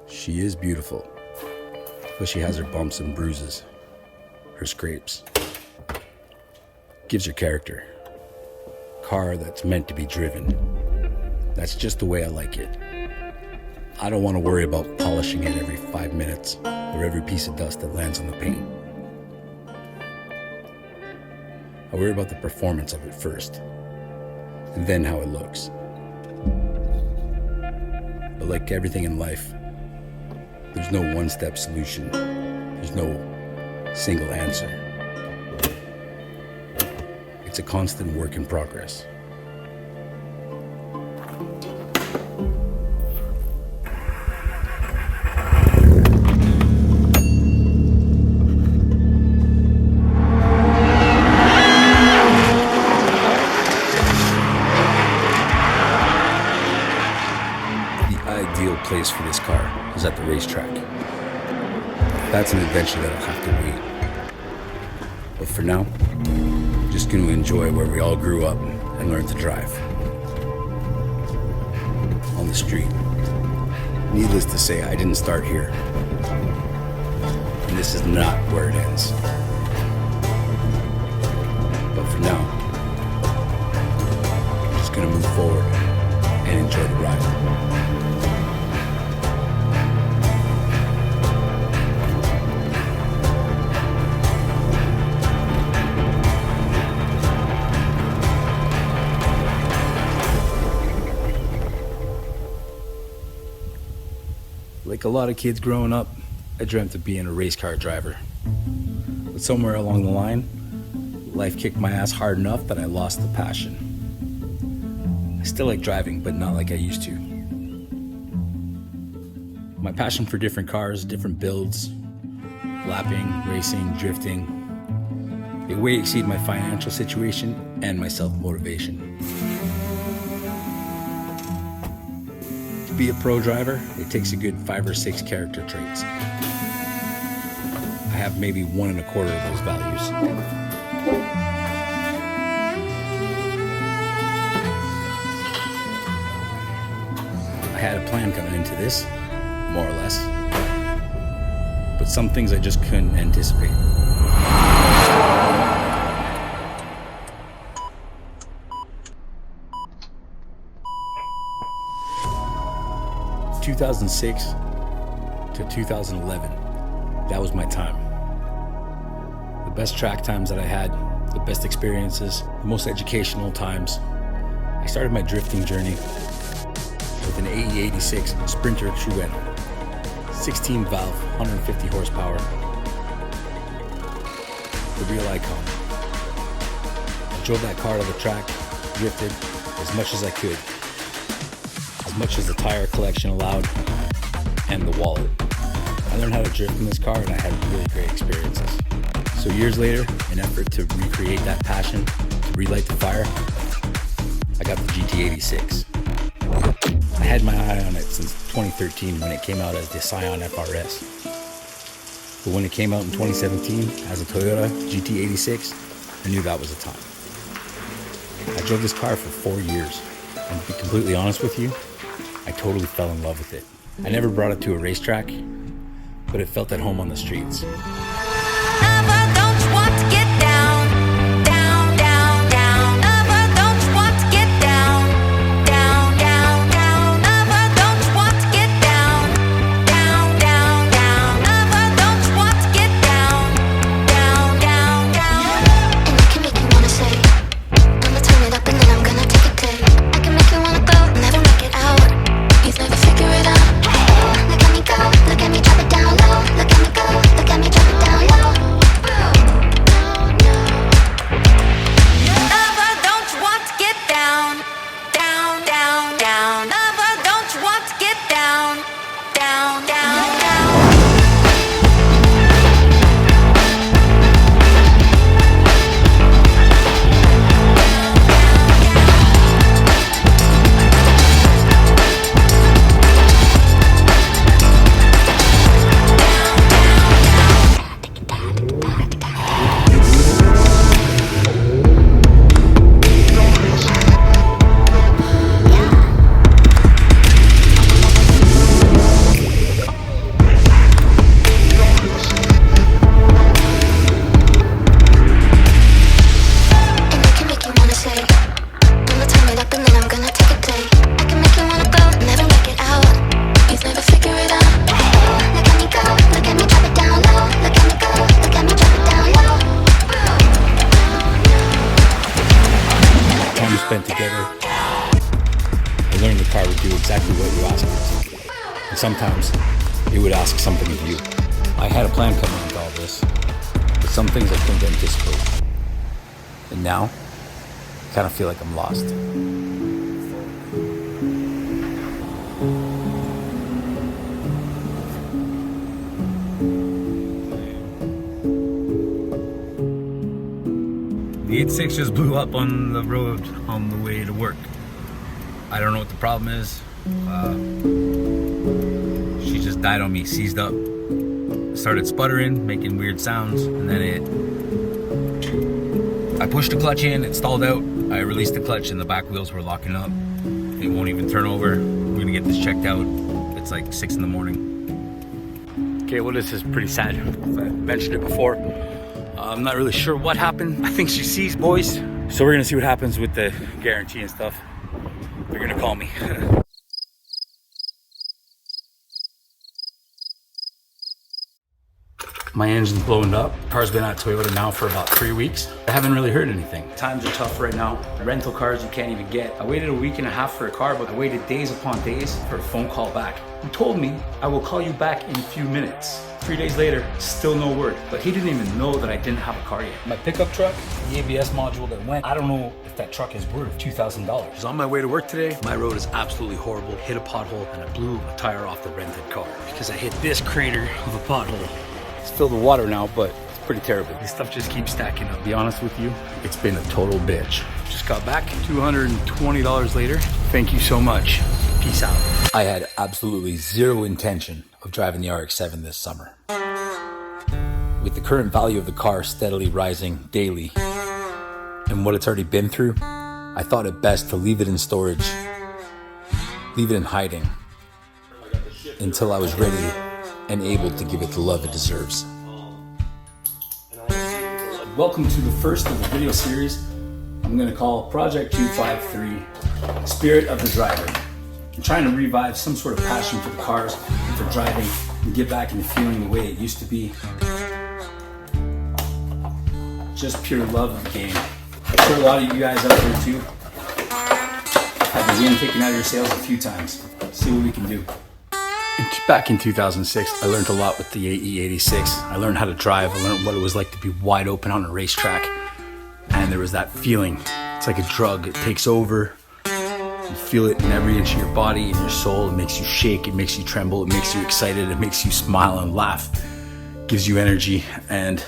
She is beautiful, but she has her bumps and bruises, her scrapes. Gives her character. Car that's meant to be driven. That's just the way I like it. I don't want to worry about polishing it every 5 minutes or every piece of dust that lands on the paint. I worry about the performance of it first, and then how it looks. But like everything in life, there's no one-step solution. There's no single answer. It's a constant work in progress. Ideal place for this car is at the racetrack. That's an adventure that'll have to wait. But for now, I'm just going to enjoy where we all grew up and learned to drive. On the street. Needless to say, I didn't start here. And this is not where it ends. But for now, I'm just going to move forward and enjoy the ride. Like a lot of kids growing up, I dreamt of being a race car driver. But somewhere along the line, life kicked my ass hard enough that I lost the passion. I still like driving, but not like I used to. My passion for different cars, different builds, lapping, racing, drifting, they way exceed my financial situation and my self-motivation. To be a pro driver, it takes a good 5 or 6 character traits. I have maybe 1 1/4 of those values. I had a plan coming into this, more or less, but some things I just couldn't anticipate. 2006 to 2011, that was my time. The best track times that I had, the best experiences, the most educational times. I started my drifting journey with an AE86 Sprinter Truette, 16 valve, 150 horsepower, the real icon. I drove that car to the track, drifted as much as I could, as much as the tire collection allowed, and the wallet. I learned how to drift in this car and I had really great experiences. So years later, in an effort to recreate that passion, to relight the fire, I got the GT86. I had my eye on it since 2013 when it came out as the Scion FRS. But when it came out in 2017 as a Toyota GT86, I knew that was the time. I drove this car for 4 years, and to be completely honest with you, I totally fell in love with it. I never brought it to a racetrack, but it felt at home on the streets. Look at me drop it down low. Look at me go. Look at me drop it down And sometimes it would ask something of you. I had a plan coming into all this, but some things I couldn't anticipate. And now, I kind of feel like I'm lost. The 8.6 just blew up on the road on the way to work. I don't know what the problem is. She just died on me, seized up. Started sputtering, making weird sounds, and then I pushed the clutch in, it stalled out. I released the clutch and the back wheels were locking up. It won't even turn over. We're gonna get this checked out. It's like 6 in the morning. Okay, well, this is pretty sad. I mentioned it before. I'm not really sure what happened. I think she seized, boys. So we're gonna see what happens with the guarantee and stuff. They're gonna call me. My engine's blown up. Car's been at Toyota now for about 3 weeks. I haven't really heard anything. Times are tough right now. Rental cars you can't even get. I waited a week and a half for a car, but I waited days upon days for a phone call back. He told me, I will call you back in a few minutes. 3 days later, still no word. But he didn't even know that I didn't have a car yet. My pickup truck, the ABS module that went, I don't know if that truck is worth $2,000. On my way to work today, my road is absolutely horrible. Hit a pothole and I blew a tire off the rented car because I hit this crater of a pothole. It's filled with water now, but it's pretty terrible. This stuff just keeps stacking up. To be honest with you, it's been a total bitch. Just got back, $220 later. Thank you so much. Peace out. I had absolutely zero intention of driving the RX-7 this summer. With the current value of the car steadily rising daily and what it's already been through, I thought it best to leave it in storage, leave it in hiding until I was ready and able to give it the love it deserves. Welcome to the first of the video series I'm going to call Project 253, Spirit of the Driver. I'm trying to revive some sort of passion for the cars and for driving and get back into feeling the way it used to be. Just pure love of the game. I'm sure a lot of you guys out there too have the wind taken out of your sails a few times. See what we can do. Back in 2006, I learned a lot with the AE86. I learned how to drive. I learned what it was like to be wide open on a racetrack. And there was that feeling. It's like a drug. It takes over. You feel it in every inch of your body, in your soul. It makes you shake. It makes you tremble. It makes you excited. It makes you smile and laugh. It gives you energy. And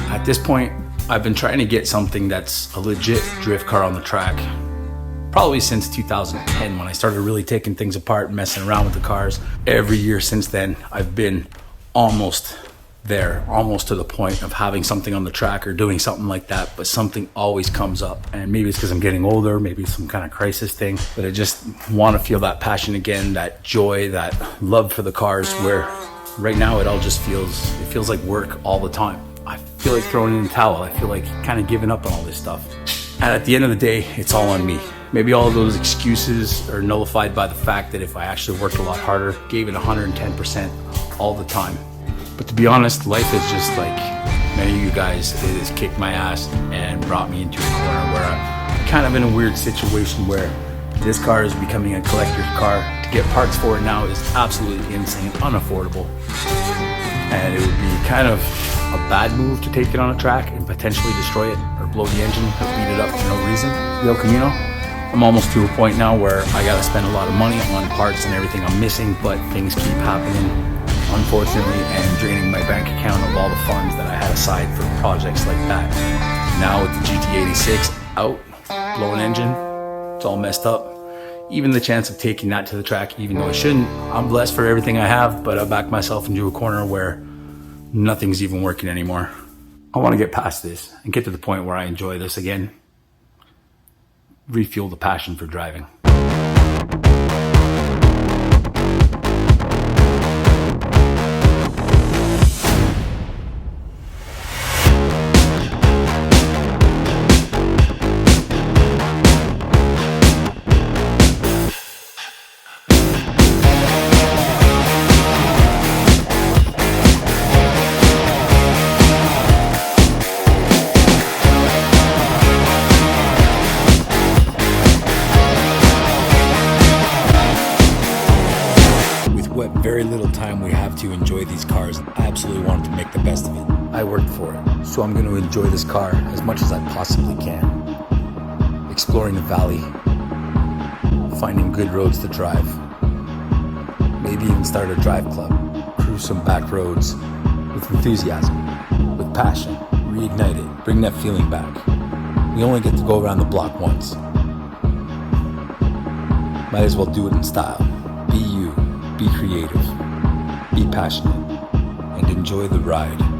at this point, I've been trying to get something that's a legit drift car on the track. Probably since 2010 when I started really taking things apart and messing around with the cars. Every year since then, I've been almost there, almost to the point of having something on the track or doing something like that, but something always comes up. And maybe it's because I'm getting older, maybe it's some kind of crisis thing, but I just want to feel that passion again, that joy, that love for the cars, where right now it all just feels like work all the time. I feel like throwing in the towel. I feel like kind of giving up on all this stuff. And at the end of the day, it's all on me. Maybe all of those excuses are nullified by the fact that if I actually worked a lot harder, gave it 110% all the time. But to be honest, life is just like many of you guys, it has kicked my ass and brought me into a corner where I'm kind of in a weird situation where this car is becoming a collector's car. To get parts for it now is absolutely insane, unaffordable. And it would be kind of a bad move to take it on a track and potentially destroy it or blow the engine or beat it up for no reason. El Camino, I'm almost to a point now where I gotta spend a lot of money on parts and everything I'm missing, but things keep happening, unfortunately, and draining my bank account of all the funds that I had aside for projects like that. Now with the GT86 out, blowing engine, it's all messed up. Even the chance of taking that to the track, even though I shouldn't, I'm blessed for everything I have, but I backed myself into a corner where nothing's even working anymore. I want to get past this and get to the point where I enjoy this again. Refuel the passion for driving. what very little time we have to enjoy these cars, I absolutely wanted to make the best of it. I worked for it, so I'm going to enjoy this car as much as I possibly can. Exploring the valley, finding good roads to drive, maybe even start a drive club, cruise some back roads with enthusiasm, with passion, reignite it, bring that feeling back. We only get to go around the block once. Might as well do it in style. Be you, be creative, be passionate, and enjoy the ride.